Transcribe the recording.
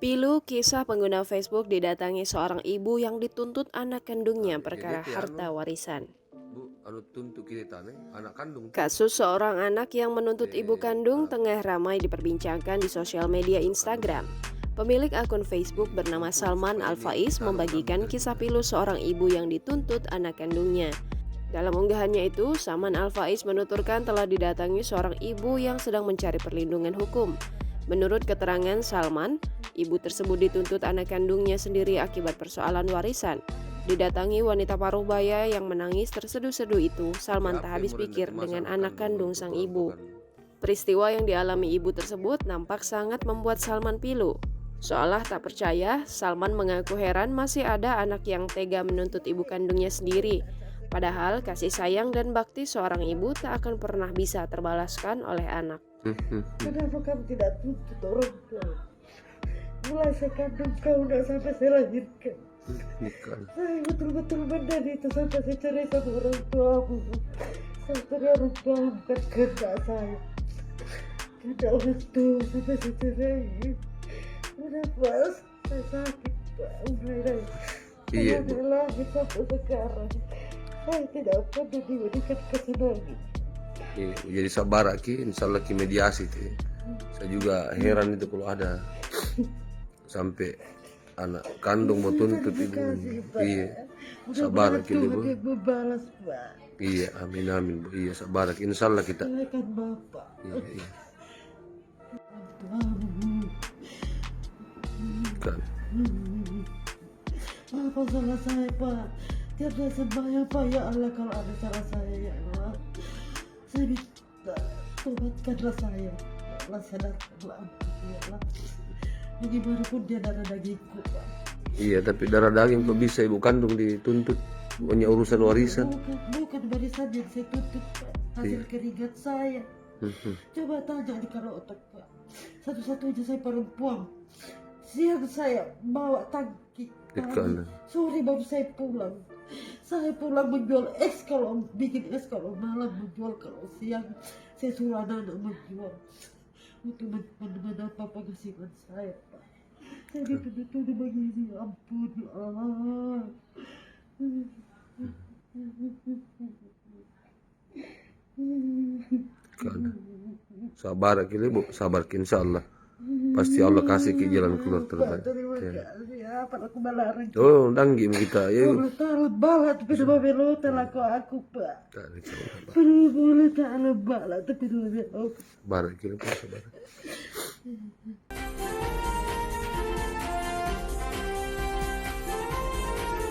Pilu kisah pengguna Facebook didatangi seorang ibu yang dituntut anak kandungnya perkara harta warisan. anak kandung. Kasus seorang anak yang menuntut ibu kandung tengah ramai diperbincangkan di sosial media Instagram. Pemilik akun Facebook bernama Salman Al-Faiz membagikan kisah pilu seorang ibu yang dituntut anak kandungnya. Dalam unggahannya itu, Salman Al-Faiz menuturkan telah didatangi seorang ibu yang sedang mencari perlindungan hukum. Menurut keterangan Salman, ibu tersebut dituntut anak kandungnya sendiri akibat persoalan warisan. Didatangi wanita paruh baya yang menangis terseduh-seduh itu, Salman tak habis pikir dengan anak kandung sang ibu. Peristiwa yang dialami ibu tersebut nampak sangat membuat Salman pilu. Seolah tak percaya, Salman mengaku heran masih ada anak yang tega menuntut ibu kandungnya sendiri. Padahal kasih sayang dan bakti seorang ibu tak akan pernah bisa terbalaskan oleh anak. Kenapa kamu tidak tuntut orang tua? Mulai saya kandung kau udah sampai saya lahirkan. Saya betul-betul menderita sampai saya cerai sama orang tuamu. Sampai orang tua bukan kehendak saya. Kehendak orang tua sampai saya cerai. Udah pas, saya sakit Pak. Mulai Iya, dari lahir sampai sekarang. Saya tidak pernah diberikan kesenangan. jadi sabar Ki, insya Allah Ki mediasi Ki. Saya juga heran itu kalau ada sampai anak kandung mau tuntut ibu. Iya, sabar Ki Bu. Membalas Pak. Iya, amin amin Bu. Iya, sabar Ki, insya Allah kita. Saya kan Bapak. Iya. Tuhan. Kan. Apa salah saya Pak? Tiada sembahyang Pak ya Allah kalau ada salah saya ya Allah. Saya minta tobatkanlah saya. Ya Allah sadarkanlah ya Allah. Bagaimanapun dia darah dagingku Pak. Iya, tapi darah daging kok bisa ibu kandung dituntut punya urusan warisan. Bukan warisan yang saya tuntut Pak. Hasil keringat saya. Coba tanya di otak Pak. Satu-satunya saya perempuan. Siang saya bawa tangki. Sore baru saya pulang. Saya pulang menjual es kalau bikin es, kalau malam menjual, kalau siang saya suruh anak-anak menjual untuk menambah penghasilan saya Pak. Saya dituduh begini, ampun ya Allah. Kan. Sabar Ki Bu, sabar Ki, insya Allah. Pasti Allah kasih Ki jalan keluar terbaik. Terima kasih ya, Pak. Aku melarang. Oh, danggi kita. Ya. Taruh balat tapi dua belot aku Pak. Boleh taruh balat tapi dua belot. Sabar Ki, sabar.